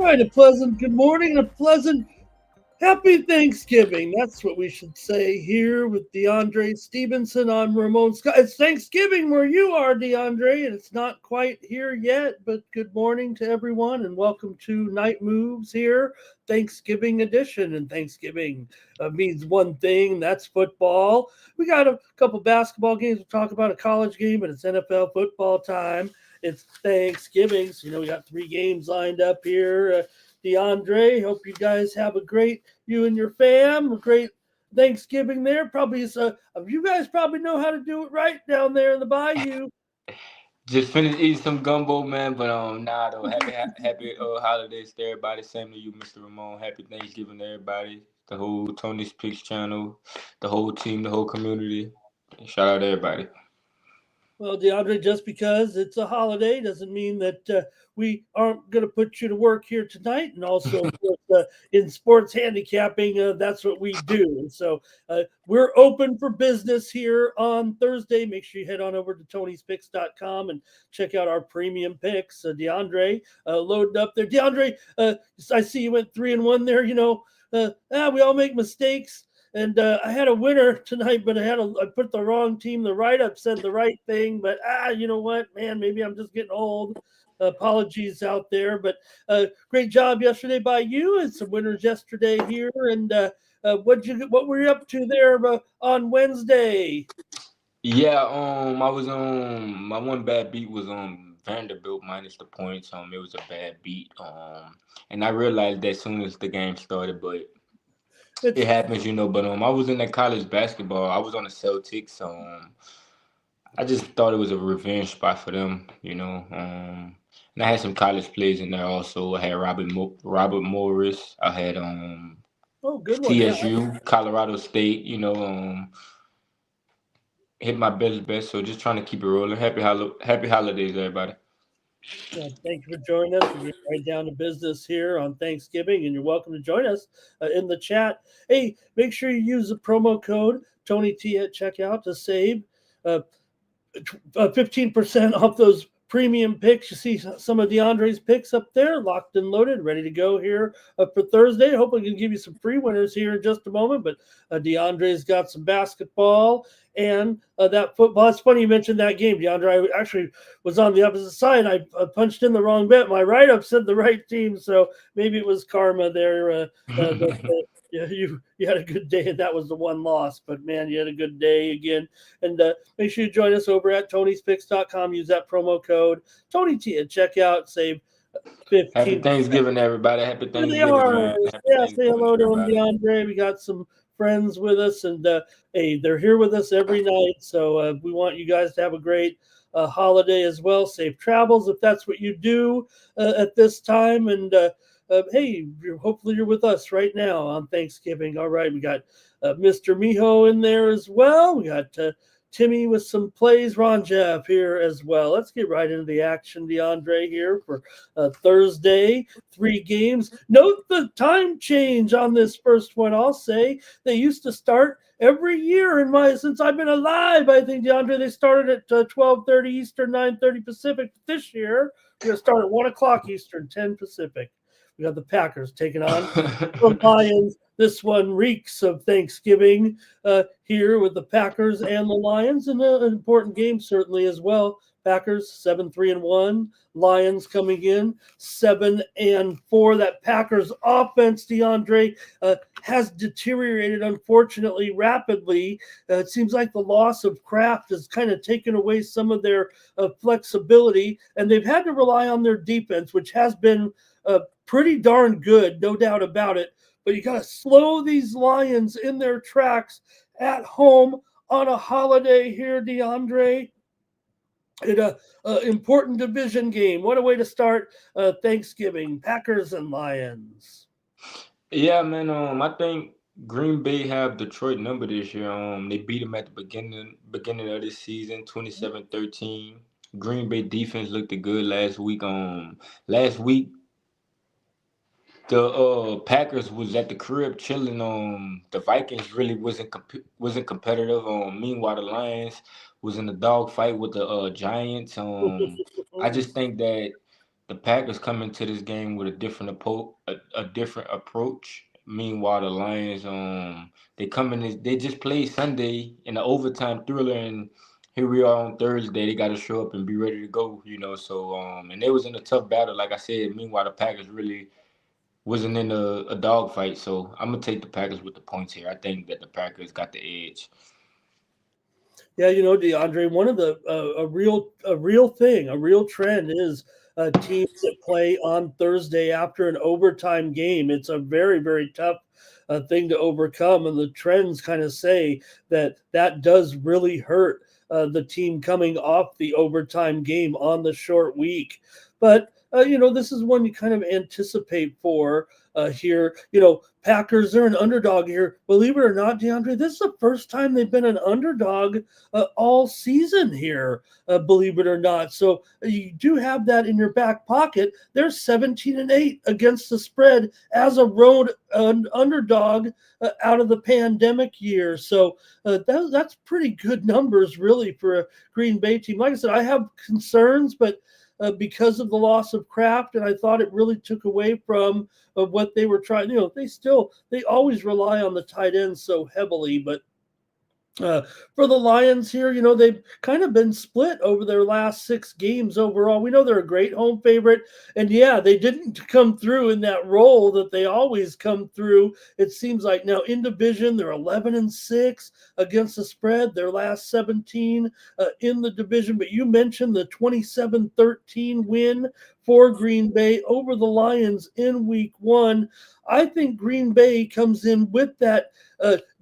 right, a pleasant good morning and a pleasant happy Thanksgiving. That's what we should say here with DeAndre Stevenson. I'm Ramon Scott. It's Thanksgiving where you are, DeAndre, and it's not quite here yet, but good morning to everyone and welcome to Night Moves here, Thanksgiving edition. And Thanksgiving means one thing, that's football. We got a couple basketball games to talk about, a college game, but it's NFL football time. It's Thanksgiving, so we got three games lined up here. DeAndre, hope you guys have a great, you and your fam, a great Thanksgiving there. Probably you guys probably know how to do it right down there in the bayou. Just finished eating some gumbo, man. But nah, though. Happy holidays to everybody. Same to you, Mr. Ramon. Happy Thanksgiving to everybody. The whole Tony's Picks channel, the whole team, the whole community. Shout out to everybody. Well, DeAndre, just because it's a holiday doesn't mean that we aren't going to put you to work here tonight. And also, of course, in sports handicapping, that's what we do. And so we're open for business here on Thursday. Make sure you head on over to Tony'sPicks.com and check out our premium picks. DeAndre, loaded up there. DeAndre, I see you went 3-1 there. We all make mistakes. And I had a winner tonight, but I put the wrong team. The write-up said the right thing, but you know what, man? Maybe I'm just getting old. Apologies out there, but great job yesterday by you, and some winners yesterday here. And what were you up to there on Wednesday? Yeah, I was my one bad beat was Vanderbilt minus the points. It was a bad beat. And I realized that as soon as the game started, but it happens, But I was in that college basketball. I was on the Celtics. I just thought it was a revenge spot for them. And I had some college players in there also. I had Robert Morris. I had good one, yeah. TSU, Colorado State. Hit my best. So just trying to keep it rolling. Happy holidays, everybody. Thank you for joining us. We're getting right down to business here on Thanksgiving, and you're welcome to join us in the chat. Hey, make sure you use the promo code TonyT at checkout to save 15% off those premium picks. You see some of DeAndre's picks up there, locked and loaded, ready to go here for Thursday. Hopefully, we can give you some free winners here in just a moment. But DeAndre's got some basketball and that football. It's funny you mentioned that game, DeAndre. I actually was on the opposite side. I punched in the wrong bet. My write-up said the right team, so maybe it was karma there. Yeah, you had a good day, and that was the one loss. But, man, you had a good day again. And make sure you join us over at Tony'sPicks.com. Use that promo code TonyT at checkout. Save 15. Happy Thanksgiving, everybody. Happy Thanksgiving, They are. man. Yeah, say hello to them, DeAndre. We got some friends with us, and hey, they're here with us every night. So we want you guys to have a great holiday as well. Safe travels if that's what you do at this time. And hey, hopefully you're with us right now on Thanksgiving. All right, we got Mr. Miho in there as well. We got Timmy with some plays, Ron Jeff here as well. Let's get right into the action, DeAndre, here for Thursday. 3 games. Note the time change on this first one. I'll say they used to start every year since I've been alive. I think, DeAndre, they started at 12:30 Eastern, 9:30 Pacific. This year, we're going to start at 1 o'clock Eastern, 10 Pacific. We got the Packers taking on the Lions. This one reeks of Thanksgiving here with the Packers and the Lions, and an important game certainly as well. Packers 7-3-1, Lions coming in 7-4. That Packers offense, DeAndre, has deteriorated unfortunately rapidly. It seems like the loss of Kraft has kind of taken away some of their flexibility, and they've had to rely on their defense, which has been pretty darn good, no doubt about it. But you got to slow these Lions in their tracks at home on a holiday here, DeAndre. In an important division game. What a way to start Thanksgiving, Packers and Lions. Yeah, man. I think Green Bay have Detroit number this year. They beat them at the beginning of this season, 27-13. Green Bay defense looked good last week. Last week the Packers was at the crib chilling. The Vikings really wasn't competitive. Meanwhile, the Lions was in the dog fight with the Giants. I just think that the Packers come into this game with a different approach. Meanwhile, the Lions, they come in. They just played Sunday in the overtime thriller, and here we are on Thursday. They got to show up and be ready to go. So and they was in a tough battle, like I said. Meanwhile, the Packers really wasn't in a dogfight. So I'm gonna take the Packers with the points here. I think that the Packers got the edge. Yeah, DeAndre, one of the a real thing, a real trend is teams that play on Thursday after an overtime game. It's a very, very tough thing to overcome, and the trends kind of say that does really hurt the team coming off the overtime game on the short week. But this is one you kind of anticipate for here. Packers are an underdog here. Believe it or not, DeAndre, this is the first time they've been an underdog all season here, believe it or not. So you do have that in your back pocket. They're 17-8 against the spread as a road underdog out of the pandemic year. So that's pretty good numbers, really, for a Green Bay team. Like I said, I have concerns, but because of the loss of Kraft, and I thought it really took away from what they were trying. They always rely on the tight ends so heavily, but uh, for the Lions here, they've kind of been split over their last 6 games overall. We know they're a great home favorite, and yeah, they didn't come through in that role that they always come through. It seems like now in division they're 11-6 against the spread. Their last 17 in the division, but you mentioned the 27-13 win for Green Bay over the Lions in Week 1. I think Green Bay comes in with that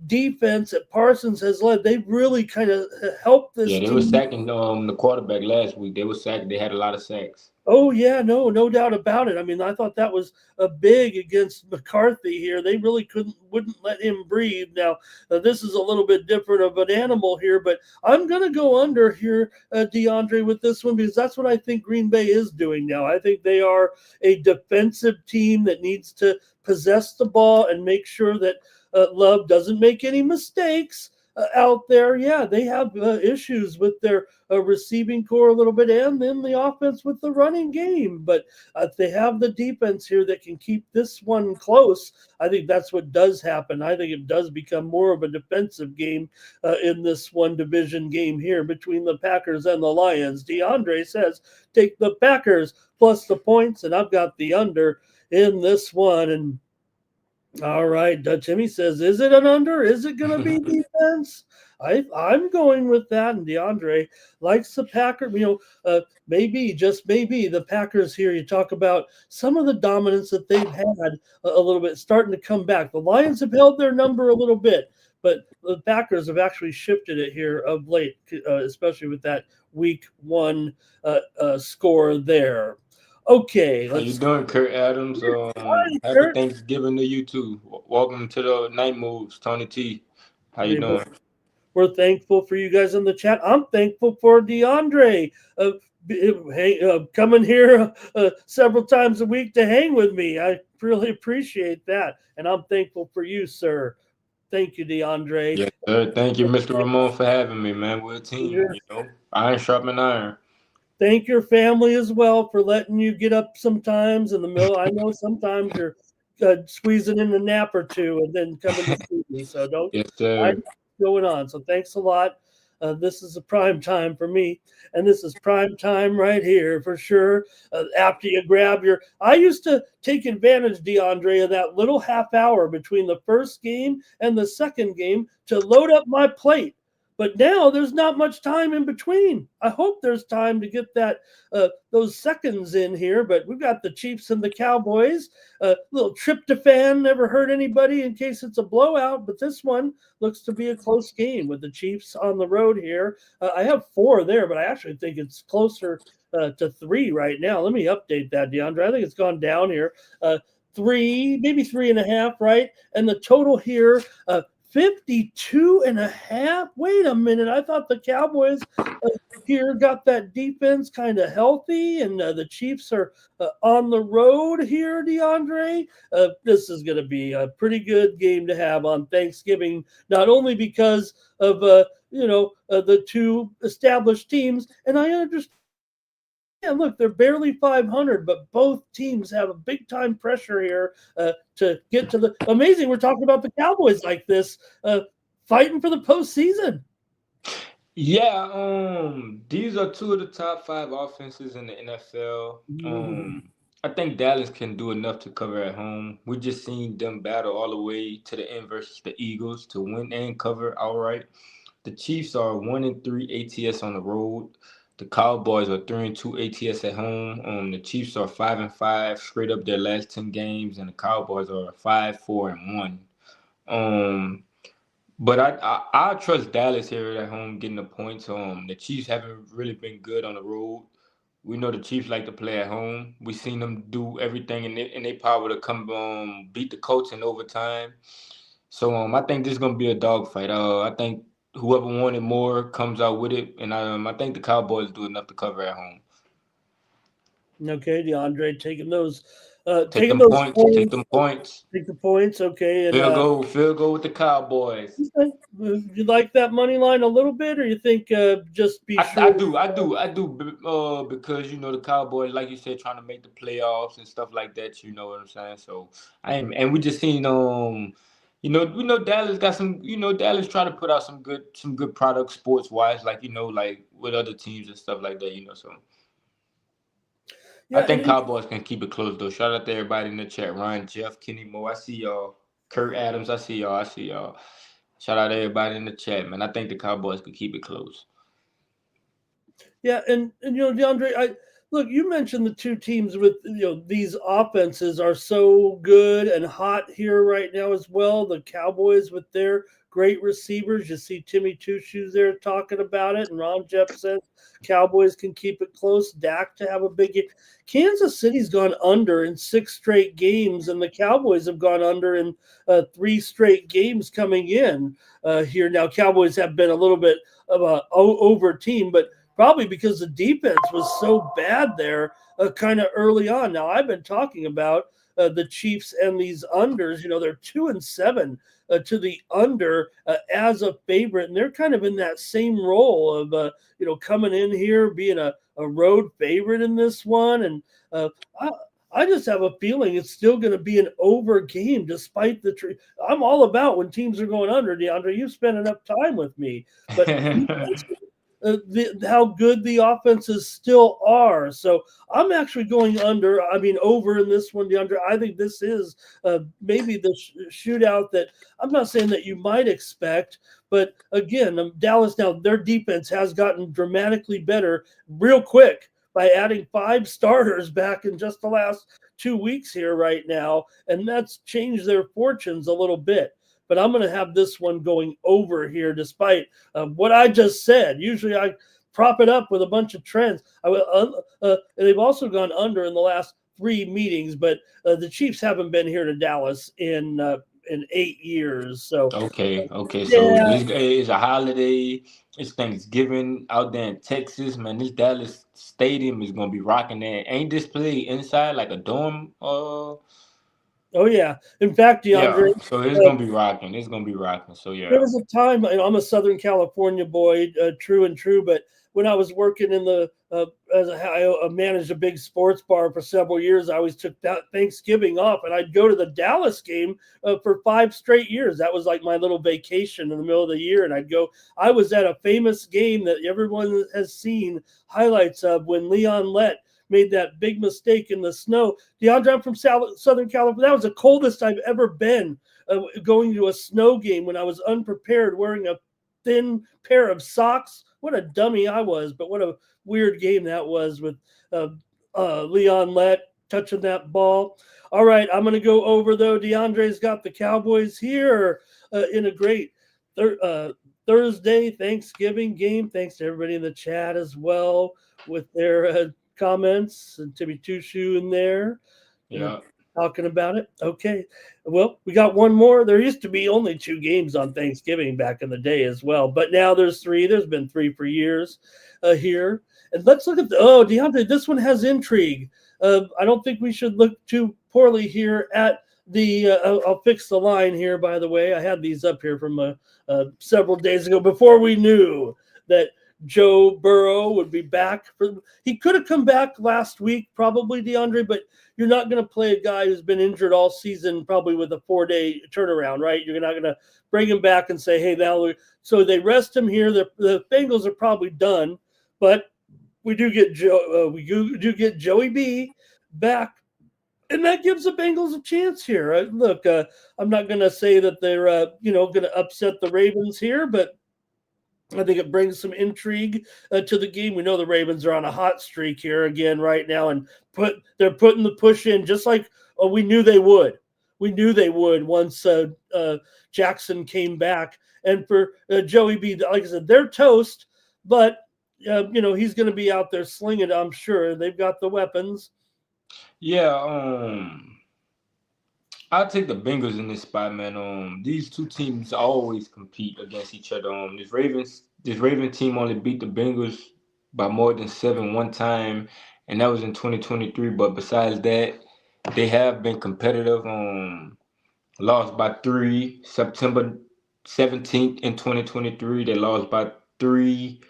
defense that Parsons has led. They've really kind of helped this Yeah, they were team. sacking the quarterback last week. They were sacking. They had a lot of sacks. Oh yeah, no doubt about it. I mean, I thought that was a big against McCarthy here. They really wouldn't let him breathe. Now, this is a little bit different of an animal here, but I'm going to go under here, DeAndre, with this one because that's what I think Green Bay is doing now. I think they are a defensive team that needs to possess the ball and make sure that Love doesn't make any mistakes. Out there, yeah, they have issues with their receiving core a little bit, and then the offense with the running game. But if they have the defense here that can keep this one close, I think that's what does happen. I think it does become more of a defensive game in this one division game here between the Packers and the Lions. DeAndre says take the Packers plus the points, and I've got the under in this one. And all right, Timmy says, "Is it an under? Is it going to be defense?" I'm going with that, and DeAndre likes the Packers. Maybe just maybe the Packers here. You talk about some of the dominance that they've had a little bit, starting to come back. The Lions have held their number a little bit, but the Packers have actually shifted it here of late, especially with that Week 1 score there. Okay, How you let's. doing, Kurt Adams? Hi, Happy Kurt. Thanksgiving to you too. Welcome to the Night Moves, Tony T. How you Hey, doing? we're thankful for you guys in the chat. I'm thankful for DeAndre coming here several times a week to hang with me. I really appreciate that. And I'm thankful for you, sir. Thank you, DeAndre. Yes, sir. Thank you, Mr. Ramon, for having me, man. We're a team, Iron sharpen iron. Thank your family as well for letting you get up sometimes in the middle. I know sometimes you're squeezing in a nap or two and then coming to see me. So don't Yes, I sir. know what's going on. So thanks a lot. This is a prime time for me, and this is prime time right here for sure. After you grab I used to take advantage, DeAndre, of that little half hour between the first game and the second game to load up my plate. But now there's not much time in between. I hope there's time to get those seconds in here. But we've got the Chiefs and the Cowboys. Little tryptophan never hurt anybody in case it's a blowout. But this one looks to be a close game with the Chiefs on the road here. I have 4 there, but I actually think it's closer to 3 right now. Let me update that, DeAndre. I think it's gone down here. 3, maybe 3.5, right? And the total here, 52.5. Wait a minute. I thought the Cowboys here got that defense kind of healthy, and the Chiefs are on the road here, DeAndre. This is going to be a pretty good game to have on Thanksgiving, not only because of the 2 established teams, and I understand yeah, look, they're barely 500, but both teams have a big time pressure here to get to the amazing. We're talking about the Cowboys like this, fighting for the postseason. Yeah, these are two of the top five offenses in the NFL. I think Dallas can do enough to cover at home. We just seen them battle all the way to the end versus the Eagles to win and cover outright. The Chiefs are 1-3 ATS on the road. The Cowboys are 3-2 ATS at home. The Chiefs are 5-5 straight up their last 10 games, and the Cowboys are 5-4-1. Um, but I trust Dallas here at home getting the points. The Chiefs haven't really been good on the road. We know the Chiefs like to play at home. We've seen them do everything in their power to come beat the Colts in overtime. So I think this is gonna be a dogfight. I think whoever wanted more comes out with it, and I think the Cowboys do enough to cover at home. Okay, DeAndre taking those, Take taking them those points. Take points. them points. Take the points. Okay, and Field goal with the Cowboys. you like that money line a little bit, or you think just be I sure? do, I do, I do. Because the Cowboys, like you said, trying to make the playoffs and stuff like that. You know what I'm saying? So and we just seen we know Dallas got some. Dallas try to put out some good products sports wise, like like with other teams and stuff like that. So I Yeah, think Cowboys can keep it close though. Shout out to everybody in the chat: Ryan, Jeff, Kenny Moore. I see y'all. Kurt Adams, I see y'all. I see y'all. Shout out to everybody in the chat, man. I think the Cowboys could keep it close. yeah, and DeAndre, look, you mentioned the two teams with these offenses are so good and hot here right now as well. The Cowboys with their great receivers. You see Timmy Two Shoes there talking about it, and Ron Jeff says Cowboys can keep it close. Dak to have a big game. Kansas City's gone under in 6 straight games, and the Cowboys have gone under in 3 straight games coming in here. Now, Cowboys have been a little bit of a over team, but probably because the defense was so bad there kind of early on. Now, I've been talking about the Chiefs and these unders. They're 2-7 to the under as a favorite, and they're kind of in that same role of coming in here being a road favorite in this one. And I just have a feeling it's still going to be an over game despite the I'm all about when teams are going under, DeAndre. You've spent enough time with me, but how good the offenses still are. So I'm actually going under. I mean, over in this one, DeAndre. I think this is maybe the shootout that I'm not saying that you might expect. But again, Dallas now, their defense has gotten dramatically better real quick by adding 5 starters back in just the last 2 weeks here right now. And that's changed their fortunes a little bit. But I'm going to have this one going over here, despite what I just said. Usually, I prop it up with a bunch of trends. They've also gone under in the last 3 meetings, but the Chiefs haven't been here to Dallas in 8 years. So okay. So yeah, it's a holiday. It's Thanksgiving out there in Texas, man. This Dallas stadium is gonna be rocking there. Ain't this played inside like a dorm? oh yeah. In fact, Yeah. DeAndre, So it's gonna be rocking. It's gonna be rocking. So there yeah. was a time, I'm a Southern California boy, true and true, but when I was working in the I managed a big sports bar for several years, I always took that Thanksgiving off, and I'd go to the Dallas game for 5 straight years. That was like my little vacation in the middle of the year, and I'd go. I was at a famous game that everyone has seen highlights of when Leon Lett made that big mistake in the snow. DeAndre, I'm from Southern California. That was the coldest I've ever been. Going to a snow game when I was unprepared, wearing a thin pair of socks. What a dummy I was, but what a weird game that was with Leon Lett touching that ball. All right, I'm going to go over, though. DeAndre's got the Cowboys here in a great Thursday Thanksgiving game. Thanks to everybody in the chat as well with their comments, and Timmy Two Shoe in there. Yeah. Talking about it. Okay. Well, we got one more. There used to be only 2 games on Thanksgiving back in the day as well, but now there's 3. There's been 3 for years here. And let's look at DeAndre, this one has intrigue. I don't think we should look too poorly here at the I'll fix the line here, by the way. I had these up here from several days ago before we knew that Joe Burrow would be back. He could have come back last week, probably, DeAndre, but you're not going to play a guy who's been injured all season, probably with a 4-day turnaround, right? You're not going to bring him back and say, hey, now. So they rest him here. The Bengals are probably done, but we do get Joey B back, and that gives the Bengals a chance here. Look, I'm not going to say that they're going to upset the Ravens here, but I think it brings some intrigue to the game. We know the Ravens are on a hot streak here again right now, and they're putting the push in just like we knew they would. We knew they would once Jackson came back. And for Joey B, like I said, they're toast, but he's going to be out there slinging. I'm sure they've got the weapons. Yeah, I'll take the Bengals in this spot, man. These two teams always compete against each other. This Ravens team only beat the Bengals by more than 7 one time, and that was in 2023. But besides that, they have been competitive. Lost by 3 September 17th in 2023. They lost by 3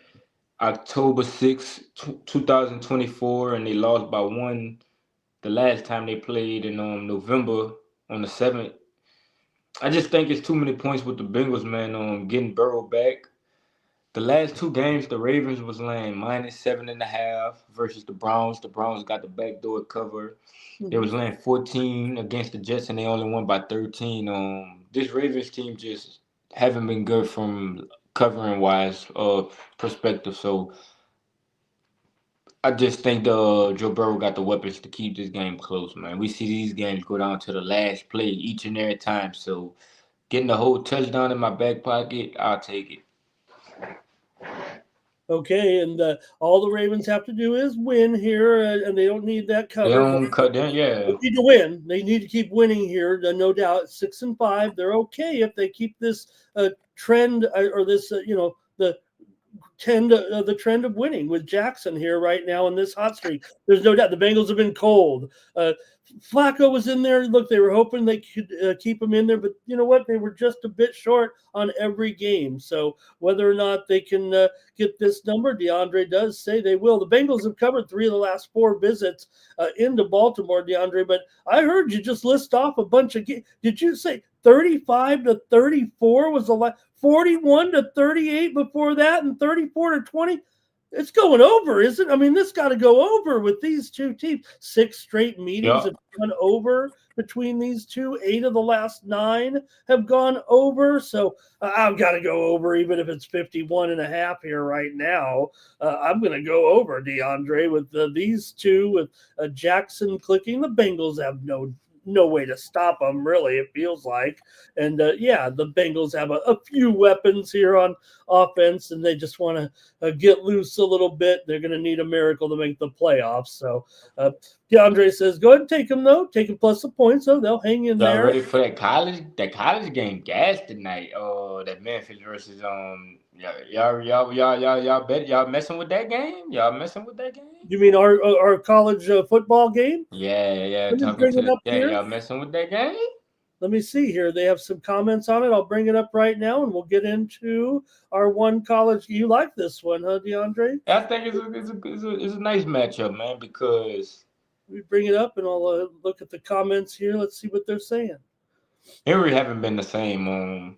October 6th, 2024, and they lost by 1 the last time they played in November on the 7th. I just think it's too many points with the Bengals, man. Getting Burrow back. The last 2 games, the Ravens was laying -7.5 versus the Browns. The Browns got the backdoor cover. They was laying 14 against the Jets, and they only won by 13. This Ravens team just haven't been good from covering wise perspective. So I just think Joe Burrow got the weapons to keep this game close, man. We see these games go down to the last play each and every time. So getting the whole touchdown in my back pocket, I'll take it. Okay, and all the Ravens have to do is win here, and they don't need that cover. They don't cut down, yeah. They need to win. They need to keep winning here, no doubt. 6-5, they're okay if they keep this trend or this, the trend of winning with Jackson here right now in this hot streak. There's no doubt the Bengals have been cold. Flacco was in there. Look, they were hoping they could keep him in there, but you know what? They were just a bit short on every game. So whether or not they can get this number, DeAndre does say they will. The Bengals have covered 3 of the last 4 visits into Baltimore, DeAndre, but I heard you just list off a bunch of games. Did you say 35-34 was the last? 41-38 before that, and 34-20. It's going over, isn't it? I mean, this got to go over with these two teams. 6 straight meetings have gone over between these two. 8 of the last 9 have gone over. So I've got to go over, even if it's 51.5 here right now. I'm going to go over, DeAndre, with these two, with Jackson clicking. The Bengals have no way to stop them, really, it feels like. And the Bengals have a few weapons here on offense, and they just want to get loose a little bit. They're going to need a miracle to make the playoffs. So DeAndre says, go ahead and take them, though. Take them plus the points, so they'll hang in there. Ready for that college game gas tonight. That Memphis versus y'all bet y'all messing with that game? Y'all messing with that game? You mean our college football game? Yeah. Y'all messing with that game? Let me see here. They have some comments on it. I'll bring it up right now, and we'll get into our one college. You like this one, huh, DeAndre? I think it's a nice matchup, man, because we bring it up, and I'll look at the comments here. Let's see what they're saying. Henry haven't been the same on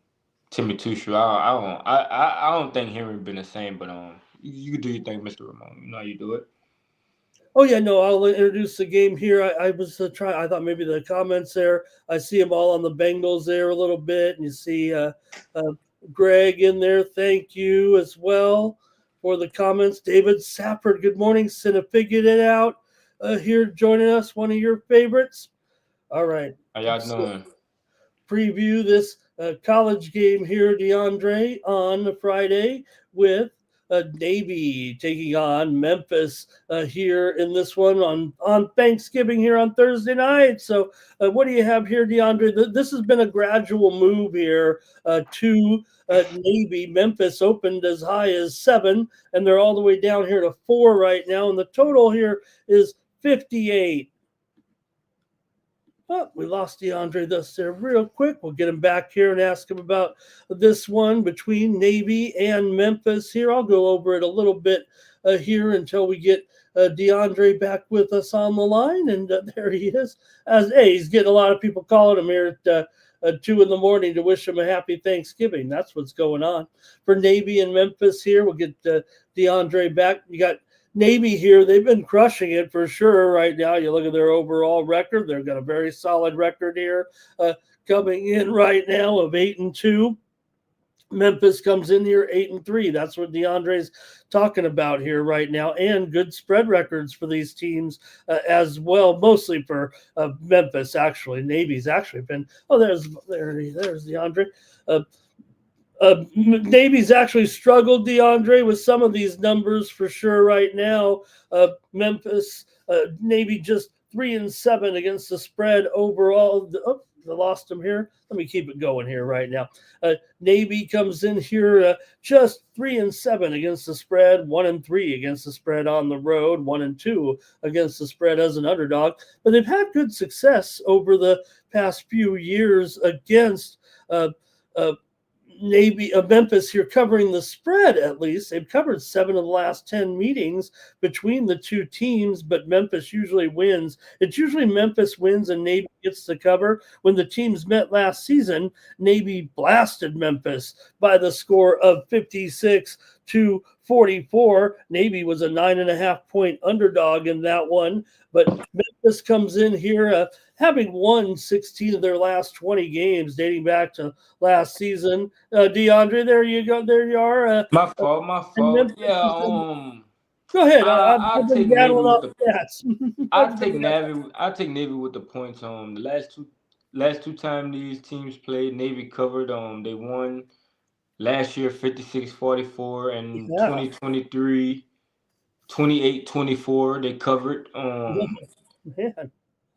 Timmy Tushu. I don't think Henry been the same, but you do your thing, Mr. Ramon. You know how you do it. Oh, yeah, no, I'll introduce the game here. I was trying. I thought maybe the comments there. I see them all on the Bengals there a little bit, and you see Greg in there. Thank you as well for the comments. David Safford, good morning. Cinna figured it out here joining us, one of your favorites. All right. How y'all doing? Preview this college game here, DeAndre, on Friday with Navy taking on Memphis here in this one on Thanksgiving here on Thursday night. So what do you have here, DeAndre? This has been a gradual move here to Navy. Memphis opened as high as 7, and they're all the way down here to 4 right now. And the total here is 58. Oh, we lost DeAndre thus there real quick. We'll get him back here and ask him about this one between Navy and Memphis. Here, I'll go over it a little bit here until we get DeAndre back with us on the line. And there he is. As hey, he's getting a lot of people calling him here at 2 in the morning to wish him a happy Thanksgiving. That's what's going on for Navy and Memphis. Here, we'll get DeAndre back. You got Navy here, they've been crushing it for sure right now. You look at their overall record; they've got a very solid record here, coming in right now of 8-2. Memphis comes in here 8-3. That's what DeAndre's talking about here right now, and good spread records for these teams as well. Mostly for Memphis, actually. Navy's actually been. Oh, there's DeAndre. Navy's actually struggled, DeAndre, with some of these numbers for sure right now. Memphis, Navy just 3-7 against the spread overall. Oh, I lost him here. Let me keep it going here right now. Navy comes in here just 3-7 against the spread, 1-3 against the spread on the road, 1-2 against the spread as an underdog. But they've had good success over the past few years against Navy Memphis here covering the spread. At least they've covered 7 of the last 10 meetings between the two teams, but Memphis usually wins. It's usually Memphis wins and Navy gets the cover. When the teams met last season, Navy blasted Memphis by the score of 56-44. Navy was a 9.5-point underdog in that one, but Memphis comes in here having won 16 of their last 20 games dating back to last season. DeAndre, there you go. There you are. My fault. Yeah, go ahead. I'll I've been take Navy rattling with off the. stats. I'll take Navy. I'll take Navy with the points. The last two times these teams played, Navy covered. They won last year 56-44, and Yeah. 2023 28-24. They covered. Man.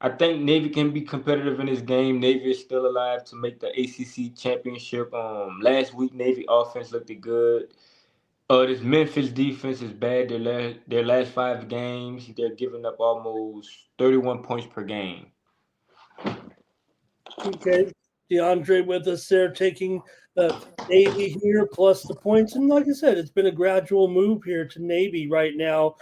I think Navy can be competitive in this game. Navy is still alive to make the ACC championship. Last week Navy offense looked good. This Memphis defense is bad. Their last 5 games, they're giving up almost 31 points per game. Okay, DeAndre with us there, taking Navy here plus the points, and like I said, it's been a gradual move here to Navy right now.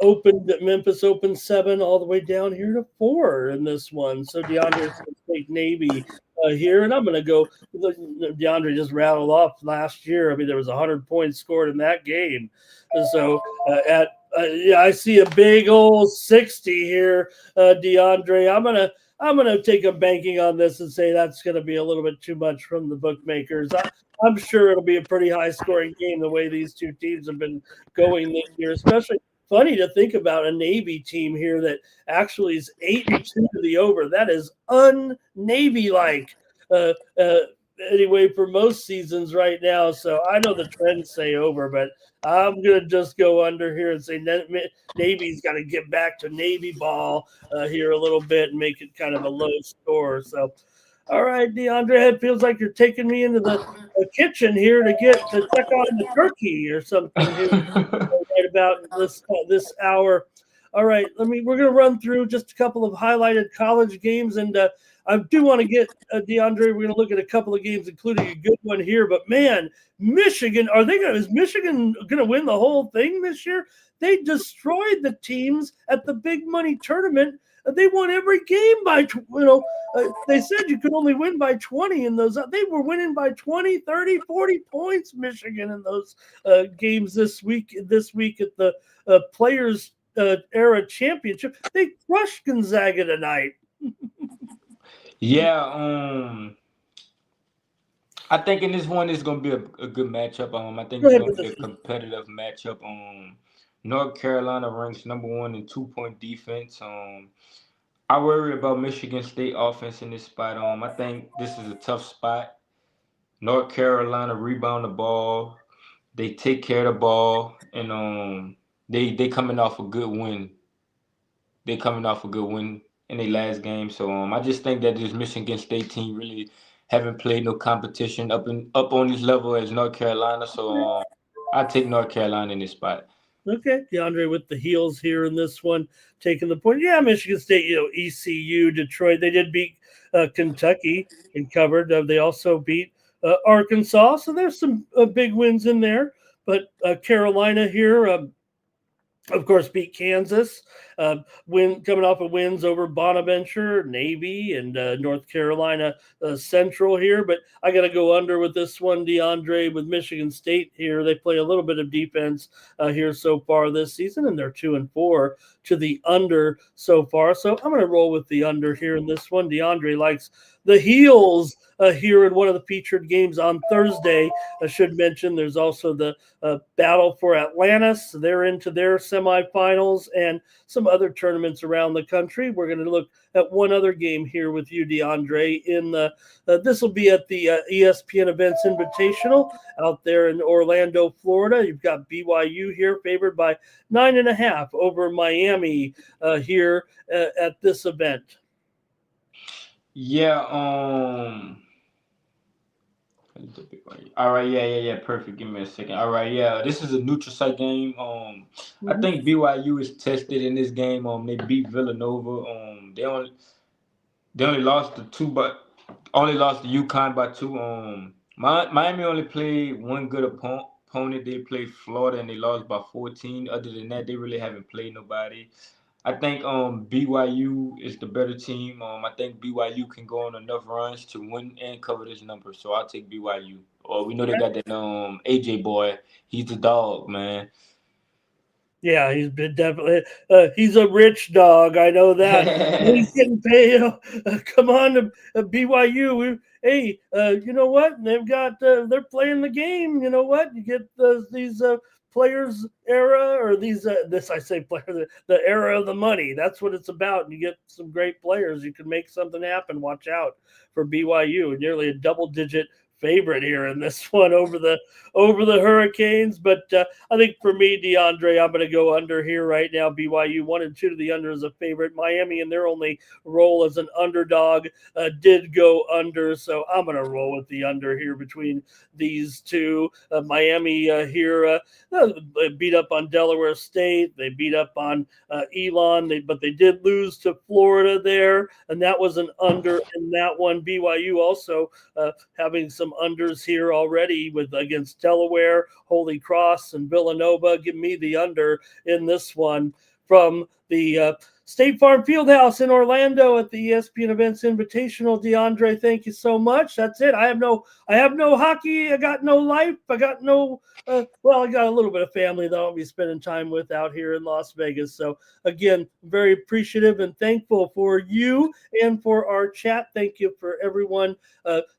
Opened at Memphis, opened 7 all the way down here to 4 in this one. So DeAndre's going to take Navy here, and I'm going to go. DeAndre just rattled off last year. I mean, there was 100 points scored in that game. So yeah, I see a big old 60 here, DeAndre. I'm gonna take a banking on this and say that's going to be a little bit too much from the bookmakers. I'm sure it'll be a pretty high scoring game the way these two teams have been going this year. Especially funny to think about a Navy team here that actually is 8-2 to the over. That is un-Navy like. Anyway, for most seasons right now. So I know the trends say over, but I'm going to just go under here and say Navy's got to get back to Navy ball here a little bit and make it kind of a low score. So, all right, DeAndre, it feels like you're taking me into the kitchen here to check on the turkey or something here right about this hour. All right, we're going to run through just a couple of highlighted college games, and I do want to get DeAndre. We're going to look at a couple of games, including a good one here. But man, Michigan, is Michigan going to win the whole thing this year? They destroyed the teams at the big money tournament. They won every game by, they said you could only win by 20 in those. They were winning by 20, 30, 40 points, Michigan, in those games this week at the Players Era Championship. They crushed Gonzaga tonight. Yeah, I think in this one it's gonna be a good matchup. I think it's gonna be a competitive matchup. North Carolina ranks number 1 in 2-point defense. I worry about Michigan State offense in this spot. I think this is a tough spot. North Carolina rebound the ball. They take care of the ball, and they coming off a good win. They coming off a good win in their last game. So I just think that this Michigan State team really haven't played no competition up on this level as North Carolina. So I take North Carolina in this spot. Okay, DeAndre with the heels here in this one, taking the point. Yeah, Michigan State, ECU, Detroit, they did beat Kentucky and covered. They also beat Arkansas, so there's some big wins in there. But Carolina here, of course, beat Kansas. Win coming off of wins over Bonaventure, Navy, and North Carolina Central here. But I got to go under with this one, DeAndre, with Michigan State here. They play a little bit of defense here so far this season, and they're 2-4 to the under so far. So I'm going to roll with the under here in this one. DeAndre likes the heels here in one of the featured games on Thursday. I should mention there's also the battle for Atlantis. They're into their semifinals and some other tournaments around the country. We're going to look at one other game here with you, DeAndre. This will be at the ESPN Events Invitational out there in Orlando, Florida. You've got BYU here favored by 9.5 over Miami here at this event. Yeah. All right. Yeah. Perfect. Give me a second. All right. Yeah. This is a neutral site game. I think BYU is tested in this game. They beat Villanova. They only lost to UConn by 2. Miami only played one good opponent. They played Florida and they lost by 14. Other than that, they really haven't played nobody. I think BYU is the better team. I think BYU can go on enough runs to win and cover this number. So I'll take BYU. We know they got that AJ boy. He's the dog, man. Yeah, he's been definitely. He's a rich dog. I know that. He's getting paid. Come on to BYU. Hey, you know what? They've got. They're playing the game. You know what? You get these players era or these. I say player the era of the money. That's what it's about. And you get some great players. You can make something happen. Watch out for BYU. Nearly a double-digit favorite here in this one over the Hurricanes. But I think for me, DeAndre, I'm going to go under here right now. BYU 1-2 to the under as a favorite. Miami in their only role as an underdog did go under. So I'm going to roll with the under here between these two. Miami here beat up on Delaware State. They beat up on Elon, but they did lose to Florida there, and that was an under in that one. BYU also having some unders here already against Delaware, Holy Cross, and Villanova. Give me the under in this one from the State Farm Fieldhouse in Orlando at the ESPN Events Invitational. DeAndre, thank you so much. That's it. I have no hockey. I got no life. I got no. I got a little bit of family that I'll be spending time with out here in Las Vegas. So again, very appreciative and thankful for you and for our chat. Thank you for everyone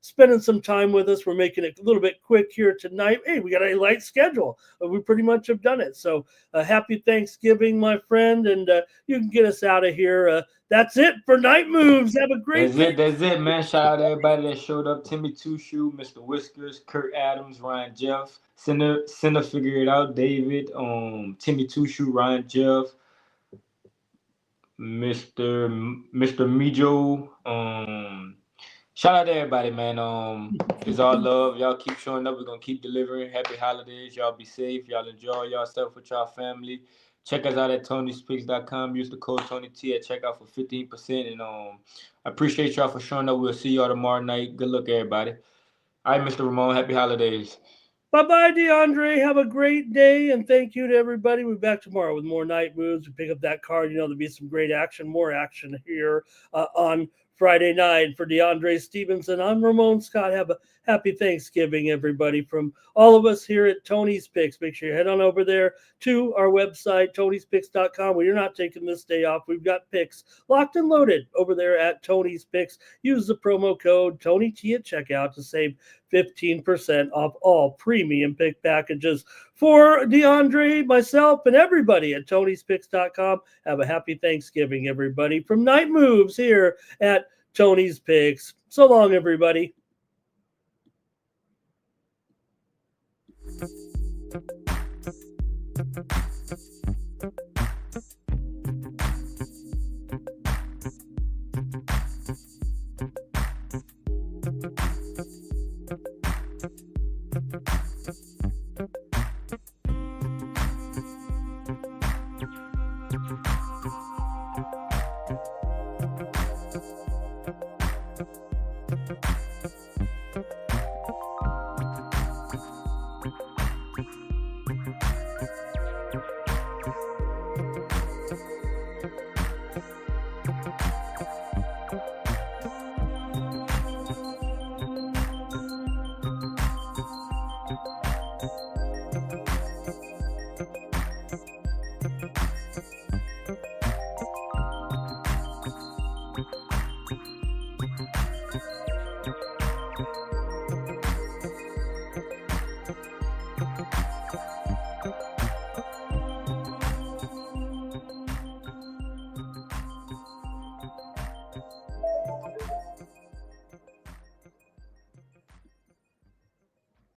spending some time with us. We're making it a little bit quick here tonight. Hey, we got a light schedule. We pretty much have done it. So happy Thanksgiving, my friend, and you can get us out of here. That's it for Night Moves. Have a great day. That's it, man. Shout out to everybody that showed up. Timmy Two Shoe, Mr. Whiskers, Kurt Adams, Ryan Jeff, Center Figure It Out, David, Timmy Two Shoe, Ryan Jeff, Mr. Mijo. Shout out to everybody, man. It's all love. Y'all keep showing up. We're gonna keep delivering. Happy holidays. Y'all be safe. Y'all enjoy yourself with y'all family. Check us out at TonySpeaks.com. Use the code TonyT at checkout for 15%. And I appreciate y'all for showing up. We'll see y'all tomorrow night. Good luck, everybody. All right, Mr. Ramon. Happy holidays. Bye-bye, DeAndre. Have a great day, and thank you to everybody. We'll be back tomorrow with more Night Moves. We pick up that card. There'll be some great action, more action here on Friday night. For DeAndre Stevenson, I'm Ramon Scott. Have a happy Thanksgiving, everybody, from all of us here at Tony's Picks. Make sure you head on over there to our website, Tony'sPicks.com, where you're not taking this day off. We've got picks locked and loaded over there at Tony's Picks. Use the promo code TonyT at checkout to save 15% off all premium pick packages. For DeAndre, myself, and everybody at Tony'sPicks.com, have a happy Thanksgiving, everybody, from Night Moves here at Tony's Picks. So long, everybody.